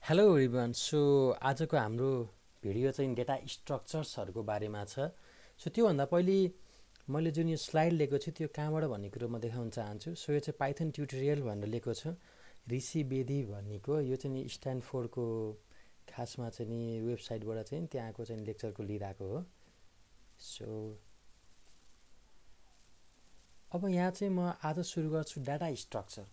Hello everyone. So आजको हाम्रो video चाहिँ डेटा स्ट्रक्चर्सहरूको बारेमा छ। सो त्योभन्दा पहिले मैले जुन यो स्लाइड लिएको छु त्यो कहाँबाट भन्ने कुरो म देखाउन चाहन्छु। सो यो चाहिँ पाइथन ट्युटोरियल भनेर लिएको छु। ऋषि बेदी भन्नेको यो चाहिँ नि स्ट्यान्डफोर्डको खासमा चाहिँ नि वेबसाइटबाट चाहिँ त्यहाँको चाहिँ लेक्चरको लिइरहेको हो। सो अब यहाँ चाहिँ म आज सुरु गर्छु डाटा स्ट्रक्चर।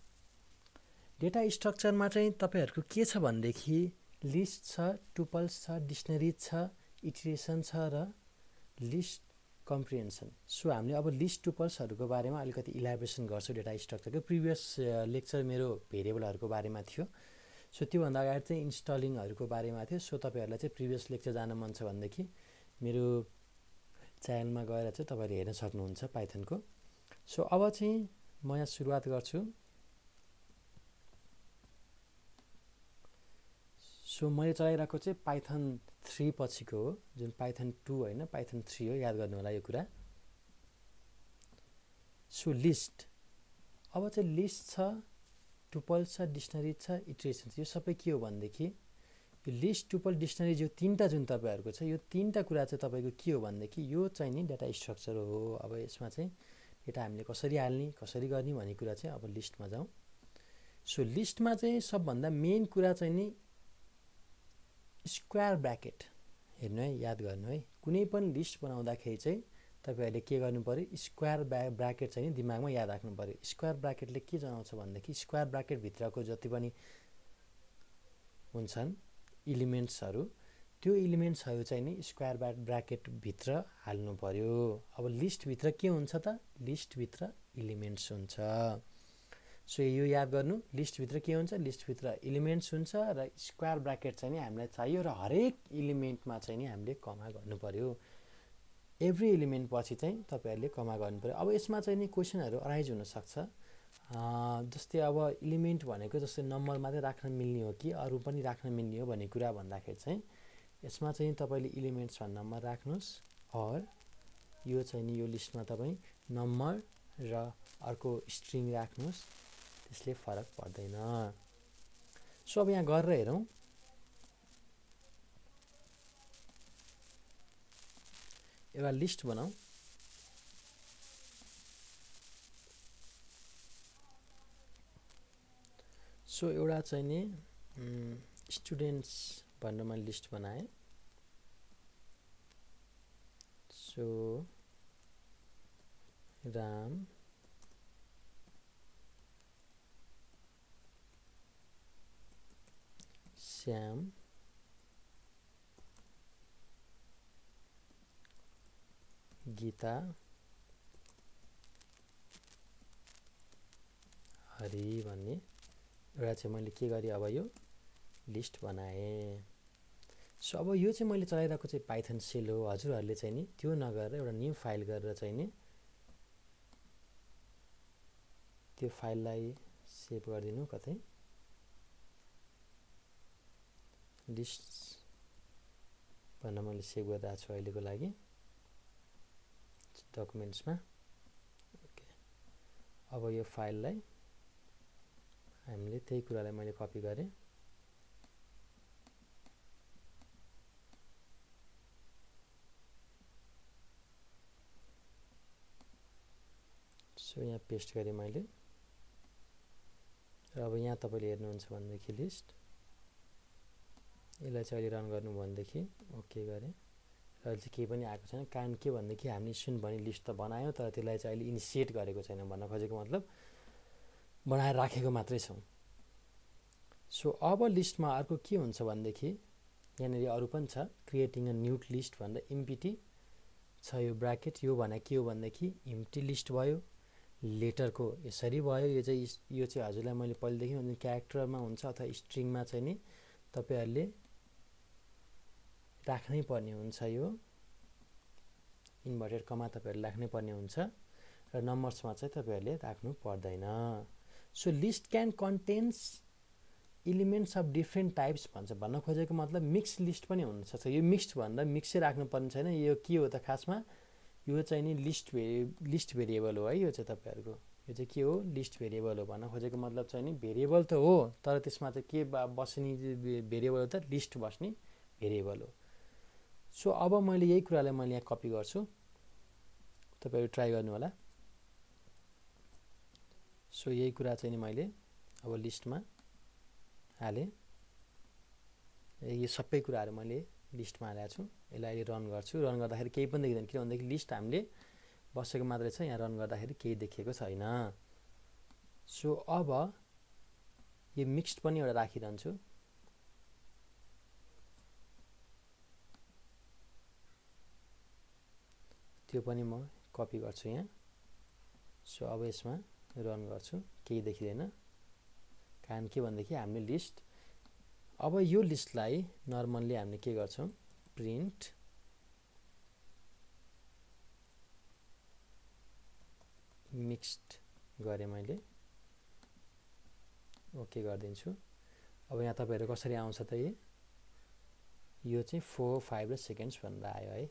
डेटा स्ट्रक्चरमा चाहिँ तपाईहरुको के छ भन्देखि लिस्ट छ, टुपल्स छ, डिक्सनरी छ, इटरेसन छ र लिस्ट कम्प्रिहेन्सन। सो हामीले अब लिस्ट टुपल्सहरूको बारेमा अलिकति इलाबोरेसन गर्छौं। डेटा स्ट्रक्चरको प्रिभियस लेक्चर मेरो भेरिएबलहरूको बारेमा थियो। सो त्योभन्दा अगाडि चाहिँ इन्स्टलिङहरूको बारेमा थियो। सो तपाईहरुलाई चाहिँ प्रिभियस लेक्चर जान मन छ भनेदेखि मेरो च्यानलमा गएर चाहिँ तपाईहरुले हेर्न सक्नुहुन्छ पाइथनको। सो अब चाहिँ म यहाँ सुरुवात गर्छु। सो मैले चलाइरहेको चाहिँ पाइथन 3 पछिको हो, जुन पाइथन 2 होइन, पाइथन 3 हो। याद गर्नु होला यो कुरा। सो लिस्ट, अब चाहिँ लिस्ट छ, टुपल छ, डिक्सनरी छ, इटरेसन छ। यो सबै के हो भनेदेखि यो लिस्ट, टुपल, डिक्सनरी जो तीनटा जुन तपाईहरुको छ, यो तीनटा कुरा चाहिँ तपाईको के हो भनेदेखि यो चाहिँ नि डेटा स्ट्रक्चर हो। अब यसमा चाहिँ डेटा हामीले कसरी हाल्ने, कसरी गर्ने भन्ने कुरा चाहिँ अब लिस्टमा जाउँ। सो लिस्टमा चाहिँ सबभन्दा मेन कुरा चाहिँ नि स्क्वायर ब्र्याकेट हेर्नु है, याद गर्नु है। कुनै पनि लिस्ट बनाउँदाखेरि चाहिँ तपाईहरुले के गर्नु पर्यो, स्क्वायर ब्र्याकेट चाहिँ नि दिमागमा याद राख्नु पर्यो। स्क्वायर ब्र्याकेटले के जनाउँछ भनेदेखि स्क्वायर ब्र्याकेट भित्रको जति पनि हुन्छन् एलिमेन्ट्सहरु, त्यो एलिमेन्ट्सहरु चाहिँ नि स्क्वायर ब्र्याकेट भित्र हाल्नु पर्यो। अब लिस्ट भित्र के हुन्छ त, लिस्ट भित्र एलिमेन्ट्स हुन्छ। सो यो याद गर्नु, लिस्ट भित्र के हुन्छ, लिस्ट भित्र एलिमेन्ट्स हुन्छ र स्क्वायर ब्र्याकेट चाहिँ नि हामीलाई चाहियो र हरेक एलिमेन्टमा चाहिँ नि हामीले कमा गर्नु पर्यो। एभ्री एलिमेन्ट पछि चाहिँ तपाईहरुले कमा गर्नु पर्यो। अब यसमा चाहिँ नि क्वेशनहरु अराइज हुन सक्छ। जस्तै अब एलिमेन्ट भनेको जस्तै नम्बर मात्रै राख्न मिल्ने हो कि अरु पनि राख्न मिल्ने हो भन्ने कुरा भन्दाखेरि चाहिँ यसमा चाहिँ तपाईले एलिमेन्ट्स भन्ने नम्बर राख्नुस् और यो चाहिँ नि यो लिस्टमा तपाई नम्बर र अर्को स्ट्रिङ राख्नुस्, त्यसले फरक पर्दैन। सो अब यहाँ गरेर हेरौं। एउटा लिस्ट बनाऊ। सो एउटा चाहिँ नि स्टुडेन्ट्स भनेर मैले लिस्ट बनाएँ। सो राम, श्याम, गीता, हरि भन्ने एउटा चाहिँ मैले के गरेँ, अब यो लिस्ट बनाएँ। सो अब यो चाहिँ मैले चलाइरहेको चाहिँ पाइथन सेल हो। हजुरहरूले चाहिँ नि त्यो नगरेर एउटा न्यू फाइल गरेर चाहिँ नि त्यो फाइललाई सेभ गरिदिनु कतै। लिस्ट भनेर मैले सेभ गरिरहेको छु अहिलेको लागि डकुमेन्ट्समा। ओके, अब यो फाइललाई हामीले त्यही कुरालाई मैले कपी गरेँ। सो यहाँ पेस्ट गरेँ मैले। र अब यहाँ तपाईले हेर्नुहुन्छ भनेदेखि लिस्ट, यसलाई चाहिँ अहिले रन गर्नु भनेदेखि ओके गरेँ र अहिले चाहिँ केही पनि आएको छैन। कारण के भनेदेखि हामीले सुन भने लिस्ट त बनायौं तर त्यसलाई चाहिँ अहिले इनिसिएट गरेको छैन। भन्न खोजेको मतलब बनाएर राखेको मात्रै छौं। सो अब लिस्टमा अर्को के हुन्छ भनेदेखि यहाँनेरि अरु पनि छ, क्रिएटिङ अ न्यू लिस्ट भनेर एमपीटी छ यो ब्र्याकेट। यो भने के हो भनेदेखि एम्प्टी लिस्ट भयो। लेटरको यसरी भयो। यो चाहिँ हजुरलाई मैले पहिलेदेखि भने क्यारेक्टरमा हुन्छ अथवा स्ट्रिङमा चाहिँ नि तपाईहरुले राख्नै पर्ने हुन्छ। यो इन्भर्टेड कमा तपाईहरुले राख्नै पर्ने हुन्छ र नम्बर्समा चाहिँ तपाईहरुले राख्नु पर्दैन। So list can contents elements of different types भन्छ। भन्न खोजेको मतलब मिक्स लिस्ट पनि हुन सक्छ। यो मिक्स्ड भन्दा मिक्सै राख्नु पर्ने छैन। यो के हो त खासमा, यो चाहिँ नि लिस्ट भेरिएबल हो है। यो चाहिँ तपाईहरुको यो चाहिँ के हो लिस्ट भेरिएबल हो भन्न खोजेको मतलब चाहिँ नि भेरिएबल त हो तर त्यसमा चाहिँ के बस्ने भेरिएबल त लिस्ट बस्ने भेरिएबल हो। सो अब मैले यही कुरालाई मैले यहाँ कपी गर्छु, तपाईहरु ट्राई गर्नु होला। सो यही कुरा चाहिँ नि मैले अब लिस्टमा हाले, यो सबै कुराहरु मैले लिस्टमा हालेको छु। यसलाई अहिले रन गर्छु, रन गर्दाखेरि केही पनि देखिदैन किनभने लिस्ट हामीले बसेको मात्रै छ, यहाँ रन गर्दाखेरि केही देखिएको छैन। सो अब यो मिक्स्ड पनि एउटा राखिरहन्छु, त्यो पनि म कपी गर्छु यहाँ। सो अब यसमा रन गर्छु, केही देखिदैन कारण के भन्दाखेरि हामीले लिस्ट, अब यो लिस्टलाई नर्मल्ली हामीले के गर्छौं प्रिन्ट मिक्स्ड गरे मैले ओके गर्दिन्छु। अब यहाँ तपाईहरु कसरी आउँछ त यो चाहिँ 4 5 र सेकेन्ड्स भनेर आयो है।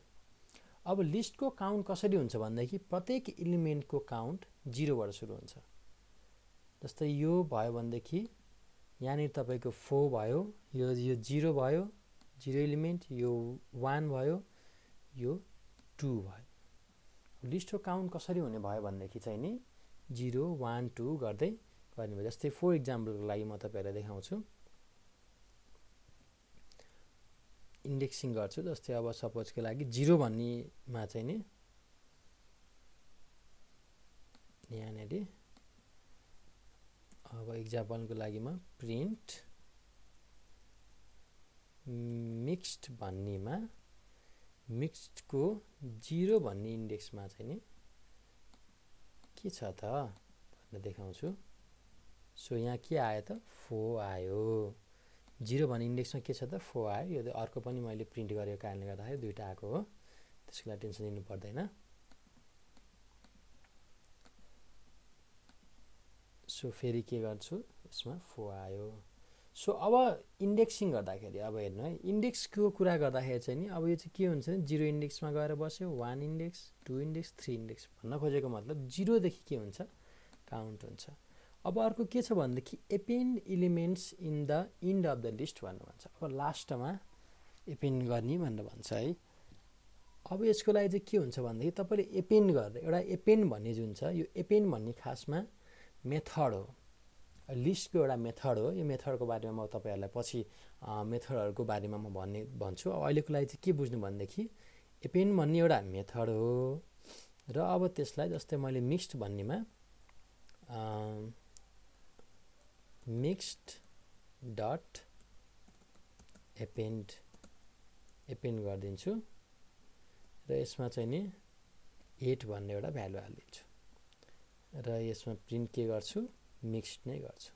अब लिस्टको काउन्ट कसरी हुन्छ भन्दाखेरि प्रत्येक एलिमेन्टको काउन्ट 0 बाट सुरु हुन्छ। जस्तै यो भयो भनेदेखि यहाँ तपाईको 4 भयो, यो 0 भयो 0 एलिमेन्ट, यो 1 भयो, यो 2 भयो। लिस्टको काउन्ट कसरी हुने भयो भन्दाखेरि चाहिँ नि 0 1 2 गर्दै गर्ने भयो। जस्तै फर एक्जाम्पलको लागि म तपाईहरुलाई देखाउँछु, इन्डेक्सिङ गर्छु। जस्तै अब सपोजको लागि 0 भन्नेमा चाहिँ नि यहाँनेरि अब एक्जाम्पलको लागि म प्रिन्ट मिक्स्ड भन्नेमा मिक्स्डको 0 भन्ने इन्डेक्समा चाहिँ नि के छ त भनेर देखाउँछु। सो यहाँ के आयो त 4 आयो, 0 भन्ने इन्डेक्समा के छ त 4 आयो। यो अर्को पनि मैले प्रिन्ट गरेको कारणले गर्दाखेरि दुईटा आएको हो, त्यसको लागि टेन्सन लिनु पर्दैन। सो फेरि के गर्छु यसमा 4 आयो। सो अब इन्डेक्सिङ गर्दाखेरि अब हेर्नु है, इन्डेक्सको कुरा गर्दाखेरि चाहिँ नि अब यो चाहिँ के हुन्छ नि 0 इन्डेक्समा गएर बस्यो, 1 इन्डेक्स 2 इन्डेक्स 3 इन्डेक्स भन्न खोजेको मतलब 0 देखि के हुन्छ काउन्ट हुन्छ। अब अर्को के छ भन्देखि append elements in the end of the list भन्नु भन्छ। अब लास्टमा एपेन्ड गर्ने भनेर भन्छ है। अब यसको लागि चाहिँ के हुन्छ भन्दाखेरि तपाईले एपेन्ड गर्दै एउटा एपेन्ड भन्ने जुन छ, यो एपेन्ड भन्ने खासमा मेथड हो, लिस्टको एउटा मेथड हो। यो मेथडको बारेमा म तपाईहरुलाई पछि मेथडहरुको बारेमा म भन्छु। अब अहिलेको लागि चाहिँ के बुझ्नु भन्देखि एपेन्ड भन्ने एउटा मेथड हो र अब त्यसलाई जस्तै मैले मिक्स्ड भन्नेमा मिक्स्ड डट एपेन्ड गरिदिन्छु र यसमा चाहिँ नि 8 भन्ने एउटा भ्यालु हालिदिन्छु र यसमा प्रिन्ट के गर्छु मिक्स्ड नै गर्छु।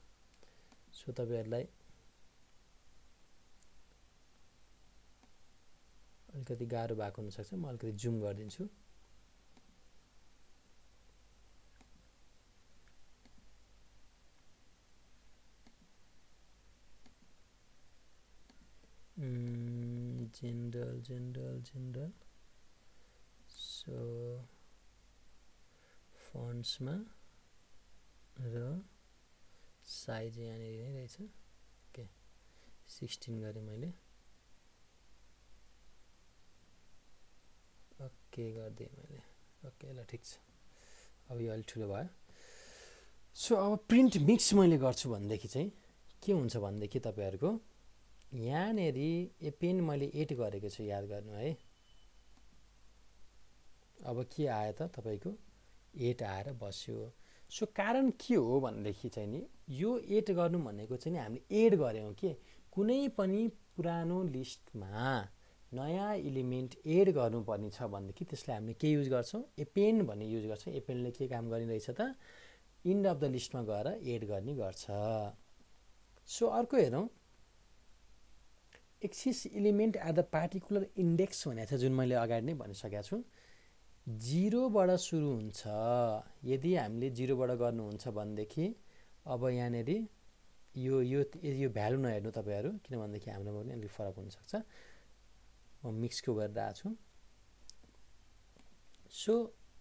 सो तपाईहरुलाई अलिकति गाह्रो भएको हुन सक्छ, म अलिकति जुम गरिदिन्छु। जनरल सो फन्ट्समा र साइज यहाँनिर नै रहेछ। ओके 16 गरे मैले, ओके गरिदिएँ मैले। ओके ल ठिक छ, अब यो अलि ठुलो भयो। सो अब प्रिन्ट मिक्स मैले गर्छु भनेदेखि चाहिँ के हुन्छ भनेदेखि तपाईहरुको यहाँनेरि एपेन्ड मैले 8 गरेको छु, याद गर्नु है। अब के आयो त तपाईको 8 आएर बस्यो। सो कारण के हो भनेदेखि चाहिँ नि यो 8 गर्नु भनेको चाहिँ नि हामीले एड गर्यौं के कुनै पनि पुरानो लिस्टमा नयाँ एलिमेन्ट एड गर्नुपर्ने छ भनेदेखि त्यसलाई हामीले के युज गर्छौं एपेन्ड भन्ने युज गर्छौं। एपेन्डले के काम गरिरहेछ त एन्ड अफ द लिस्टमा गएर एड गर्ने गर्छ। सो अर्को हेरौं access element at the particular index भनेको छ जुन मैले अगाडि नै भनिसकेको छु 0 बाट सुरु हुन्छ। यदि हामीले 0 बाट गर्नुहुन्छ भनेदेखि अब यहाँनेरि यो यो यो भ्यालु नहेर्नु तपाईहरु किन भन्दाखेरि हाम्रोमा पनि अलि फरक हुन सक्छ। म मिक्सको गरिरहेको छु। सो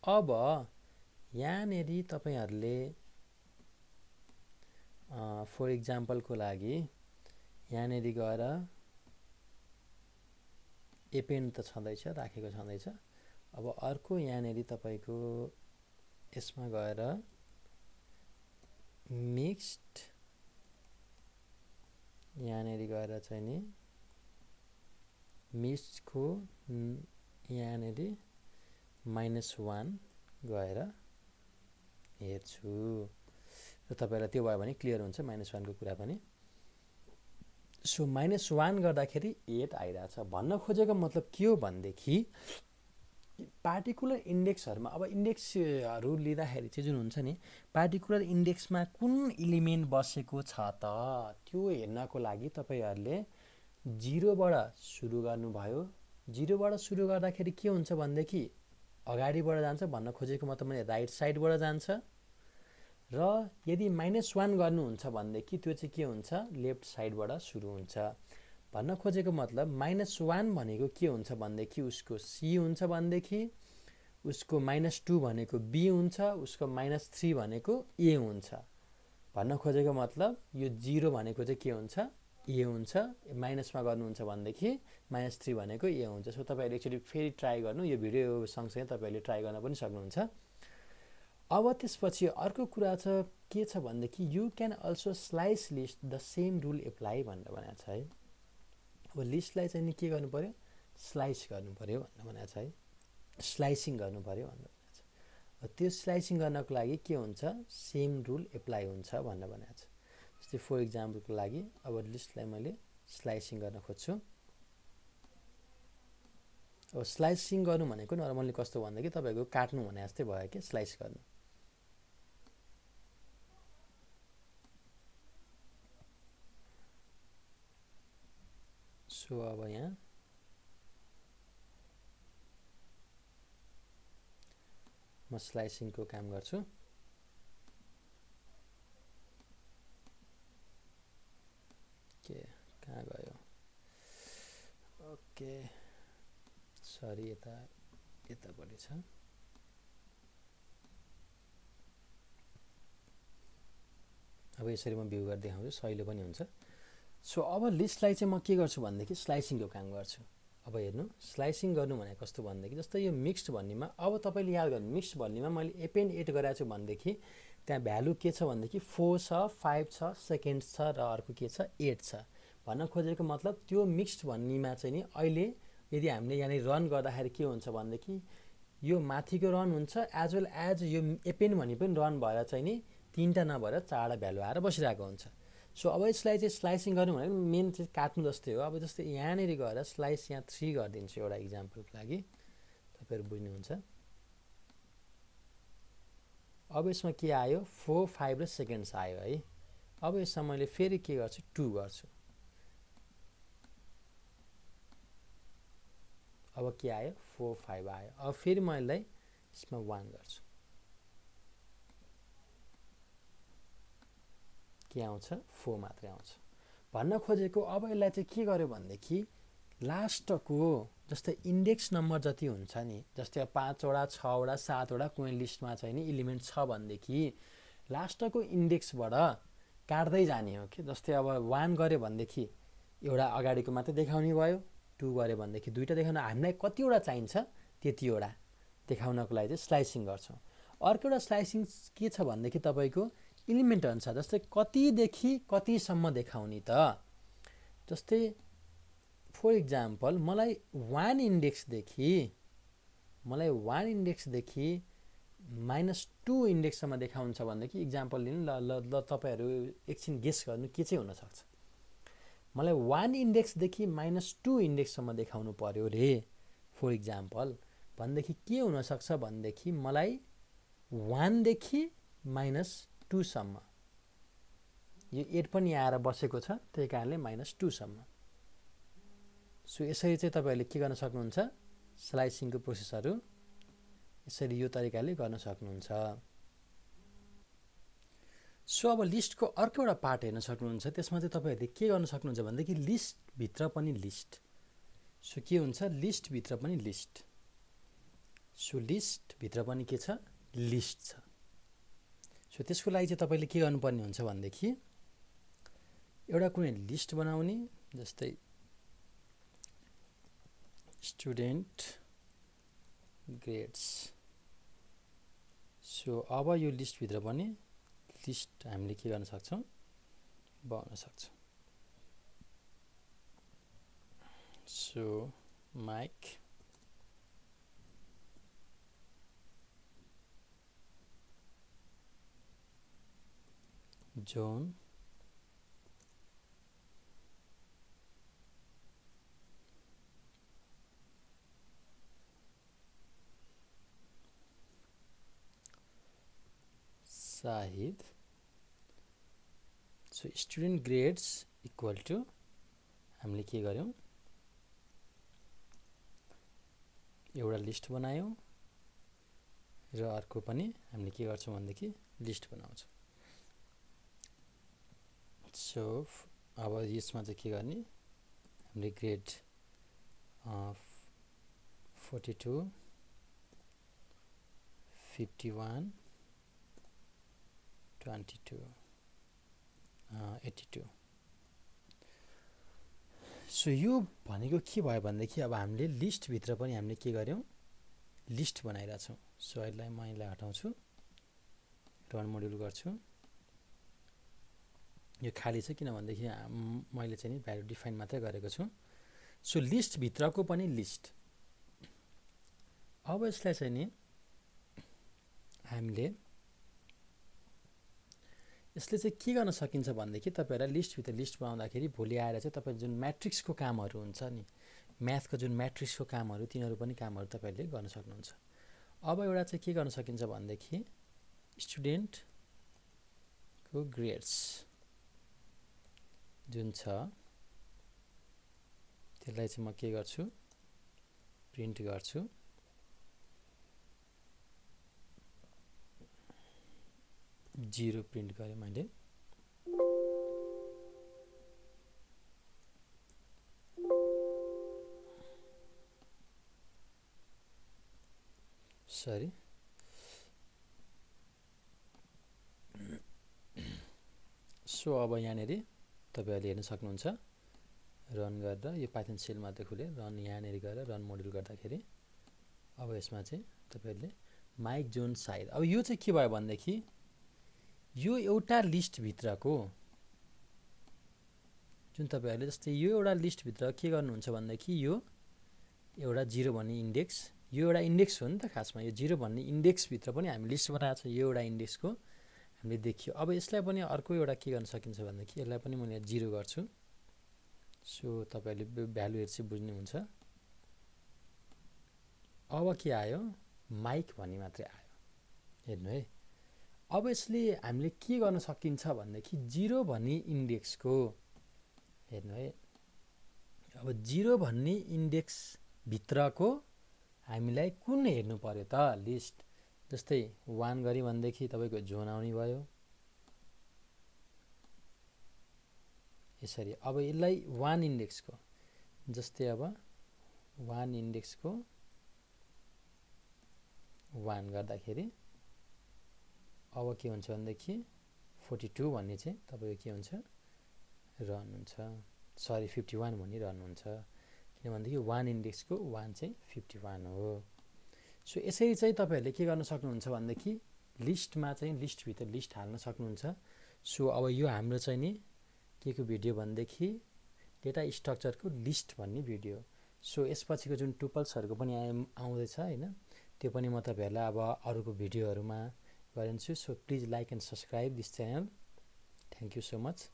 अब यहाँनेरि तपाईहरुले फर एक्जाम्पलको लागि यहाँनेरि गएर एपेन्ड त छँदैछ, राखेको छँदैछ। अब अर्को यहाँनेरि तपाईको यसमा गएर मिक्स्ड यहाँनेरि गएर चाहिँ नि मिक्स्डको यहाँनेरि -1 गएर हेर्छु र तपाईलाई त्यो भयो भने क्लियर हुन्छ -1 को कुरा पनि। सो -1 गर्दाखेरि 8 आइराछ। भन्न खोजेको मतलब के हो भन्देखि पार्टिकुलर इन्डेक्सहरुमा अब इन्डेक्सहरु लिँदाखेरि चाहिँ जुन हुन्छ नि पार्टिकुलर इन्डेक्समा कुन एलिमेन्ट बसेको छ त त्यो हेर्नको लागि तपाईहरुले 0 बाट सुरु गर्नुभयो। 0 बाट सुरु गर्दाखेरि के हुन्छ भन्देखि अगाडिबाट जान्छ, भन्न खोजेको मतलब भने राइट साइडबाट जान्छ र यदि -1 गर्नुहुन्छ भन्देखि त्यो चाहिँ के हुन्छ लेफ्ट साइडबाट सुरु हुन्छ। भन्न खोजेको मतलब -1 भनेको के हुन्छ भन्देखि उसको C हुन्छ भन्देखि उसको -2 भनेको B हुन्छ, उसको -3 भनेको A हुन्छ। भन्न खोजेको मतलब यो 0 भनेको चाहिँ के हुन्छ A हुन्छ, माइनसमा गर्नुहुन्छ भन्देखि -3 भनेको A हुन्छ। सो तपाईहरुले एकचोटी फेरि ट्राई गर्नु, यो भिडियो सँगसँगै तपाईहरुले ट्राई गर्न पनि सक्नुहुन्छ। अब त्यसपछि अर्को कुरा छ के छ भन्देखि you can also slice list the same rule apply भनेर भनेको छ है। अब लिस्टलाई चाहिँ नि के गर्नु पर्यो स्लाइस गर्नु पर्यो भनेर भनेको छ है, स्लाइसिङ गर्नु पर्यो भनेर भनेको छ। त्यो स्लाइसिङ गर्नको लागि के हुन्छ सेम रुल एप्लाई हुन्छ भनेर भनेको छ। जस्तै फर एक्जाम्पलको लागि अब लिस्टलाई मैले स्लाइसिङ गर्न खोज्छु। अब स्लाइसिङ गर्नु भनेको नर्मली कस्तो भन्दाखेरि तपाईको काट्नु भने जस्तै भयो के स्लाइस गर्नु। सो अब यहाँ म स्लाइसिङको काम गर्छु। के कहाँ गयो? ओके सरी यतापट्टि छ। अब यसरी म भ्यू गर्दै देखाउँछु सहिलो पनि हुन्छ। सो अब लिस्टलाई चाहिँ म के गर्छु भन्देखि स्लाइसिङको काम गर्छु। अब हेर्नु स्लाइसिङ गर्नु भने कस्तो भन्देखि जस्तै यो मिक्स्ड भन्नेमा अब तपाईले याद गर्नु मिक्स्ड भन्नेमा मैले एपेन्ड 8 गराएको छु भन्देखि त्यहाँ भ्यालु के छ भन्देखि 4 छ, 5 छ, सेकेन्ड्स छ र अर्को के छ 8 छ। भन्न खोजेको मतलब त्यो मिक्स्ड भन्नेमा चाहिँ नि अहिले यदि हामीले यहाँ रन गर्दाखेरि के हुन्छ भन्देखि यो माथिको रन हुन्छ एज वेल एज यो एपेन्ड भन्ने पनि रन भएर चाहिँ नि 3टा नभएर 4टा भ्यालु आएर बसिरहेको हुन्छ। सो अब यसलाई चाहिँ स्लाइसिङ गर्नु भने मेन चाहिँ काट्नु जस्तै हो। अब जस्तै यहाँनेरि गएर स्लाइस यहाँ 3 गरिदिन्छु एउटा इक्जाम्पलको लागि, तपाईहरु बुझ्नुहुन्छ। अब यसमा के आयो 4, 5 र सेकेन्ड्स आयो है। अब यसमा मैले फेरि के गर्छु 2 गर्छु। अब के आयो 4, 5 आयो। अब फेरि मैले यसमा 1 गर्छु। के आउँछ 4 मात्रै आउँछ। भन्न खोजेको अब यसलाई चाहिँ के गर्यो भन्देखि लास्टको जस्तै इन्डेक्स नम्बर जति हुन्छ नि जस्तै 5 वटा 6 वटा 7 वटा कुनै लिस्टमा चाहिँ नि एलिमेन्ट छ भन्देखि लास्टको इन्डेक्सबाट काट्दै जाने हो के। जस्तै अब 1 गर्यो भन्देखि एउटा अगाडिको मात्रै देखाउने भयो, 2 गर्यो भन्देखि दुईटा देखाउन हामीलाई कतिवटा चाहिन्छ त्यतिवटा देखाउनको लागि चाहिँ स्लाइसिङ गर्छौं। अर्को एउटा स्लाइसिङ के छ भन्देखि तपाईको एलिमेन्ट अनुसार जस्तै कतिदेखि कतिसम्म देखाउने त। जस्तै फर एक्जाम्पल मलाई 1 इन्डेक्सदेखि -2 इन्डेक्ससम्म देखाउँछ भनेदेखि इक्जाम्पल लिनु ल तपाईहरु एकछिन गेस गर्नु के चाहिँ हुन सक्छ। मलाई 1 इन्डेक्सदेखि -2 इन्डेक्ससम्म देखाउनु पर्यो रे फर एक्जाम्पल भन्देखि के हुन सक्छ भन्देखि मलाई 1 देखि -2 सम्म यो 8 पनि आएर बसेको छ, त्यही कारणले -2 सम्म। सो यसरी चाहिँ तपाईहरुले के गर्न सक्नुहुन्छ स्लाइसिङको प्रोसेसहरु यसरी यो तरिकाले गर्न सक्नुहुन्छ। सो अब लिस्टको अर्को एउटा पार्ट हेर्न सक्नुहुन्छ। त्यसमा चाहिँ तपाईहरुले के गर्न सक्नुहुन्छ भन्देखि लिस्ट भित्र पनि लिस्ट। सो के हुन्छ लिस्ट भित्र पनि लिस्ट। सो लिस्ट भित्र पनि के छ लिस्ट छ। सो त्यसको लागि चाहिँ तपाईले के गर्नुपर्ने हुन्छ भन्देखि एउटा कुनै लिस्ट बनाउने, जस्तै स्टुडेन्ट ग्रेड्स। सो अब यो लिस्ट भित्र पनि लिस्ट हामीले के गर्न सक्छौं, बनाउन सक्छौं। So Mike John Shahid. So student grades equal to हामीले के गर्यौं, एउटा लिस्ट बनायौं र अर्को पनि हामीले के गर्छौं भन्देखि लिस्ट बनाउँछौं। सो अब यसमा चाहिँ के गर्ने, हामीले ग्रेड 42 51 22 82। सो यो भनेको के भयो भन्देखि अब हामीले लिस्ट भित्र पनि हामीले के गर्यौं, लिस्ट बनाइराछौं। सो यसलाई म यसलाई हटाउँछु, रन मोड्युल गर्छु। यो खाली छ किन भन्देखि मैले चाहिँ नि भ्यालु डिफाइन मात्रै गरेको छु। सो लिस्ट भित्रको पनि लिस्ट। अब यसलाई चाहिँ नि हामीले यसले चाहिँ के गर्न सकिन्छ भन्देखि तपाईहरुलाई लिस्ट भित्र लिस्ट बनाउँदाखेरि भोलि आएर चाहिँ तपाईले जुन म्याट्रिक्सको कामहरु हुन्छ नि, म्याथको जुन म्याट्रिक्सको कामहरु, तिनीहरु पनि कामहरु तपाईले गर्न सक्नुहुन्छ। अब एउटा चाहिँ के गर्न सकिन्छ भन्देखि स्टुडेन्ट को ग्रेड्स जुन छ त्यसलाई चाहिँ म के गर्छु, प्रिन्ट गर्छु। जीरो प्रिन्ट गरे मैले। सरी सो अब यहाँनेरि तपाईहरुले हेर्न सक्नुहुन्छ, रन गर्दा यो पाइथन सेल मात्र खुले, रन यहाँनेरि गएर रन मोड्युल गर्दाखेरि अब यसमा चाहिँ तपाईहरुले माइक जोन साइड। अब यो चाहिँ के भयो भन्देखि यो एउटा लिस्ट भित्रको जुन तपाईहरुले जस्तै यो एउटा लिस्ट भित्र के गर्नुहुन्छ भन्देखि यो एउटा 0 भन्ने इन्डेक्स, यो एउटा इन्डेक्स हो नि त खासमा। यो 0 भन्ने इन्डेक्स भित्र पनि हामी लिस्ट बनाएको छ, यो एउटा इन्डेक्सको हामीले देखियो। अब यसलाई पनि अर्को एउटा के गर्न सकिन्छ भन्देखि यसलाई पनि मैले 0 गर्छु। सो तपाईहरुले भ्यालुहरु चाहिँ बुझ्नुहुन्छ। अब के आयो, माइक भन्ने मात्रै आयो। हेर्नु है, अब यसले हामीले के गर्न सकिन्छ भन्देखि 0 भन्ने इन्डेक्सको, हेर्नु है, अब 0 भन्ने इन्डेक्स भित्रको हामीलाई कुन हेर्नु पर्यो त लिस्ट। जस्तै 1 गरी भन्देखि तपाईको जोन आउने भयो। यसरी अब यसलाई 1 इन्डेक्सको, जस्तै अब 1 इन्डेक्सको 1 गर्दाखेरि अब के हुन्छ भन्देखि 42 भन्ने चाहिँ तपाईको के हुन्छ, रन हुन्छ। सरी 51 भन्ने रन हुन्छ, किनभनेदेखि 1 इन्डेक्सको 1 चाहिँ 51 हो। सो यसरी चाहिँ तपाईहरुले के गर्न सक्नुहुन्छ भन्देखि लिस्टमा चाहिँ लिस्ट भित्र लिस्ट हाल्न सक्नुहुन्छ। सो अब यो हाम्रो चाहिँ नि के को भिडियो भन्देखि डेटा स्ट्रक्चरको लिस्ट भन्ने भिडियो। सो यसपछिको जुन टुपल्सहरुको पनि आउँदैछ हैन, त्यो पनि म तपाईहरुलाई अब अरुको भिडियोहरुमा गरिन्छु। So please like and subscribe this channel. Thank you so much.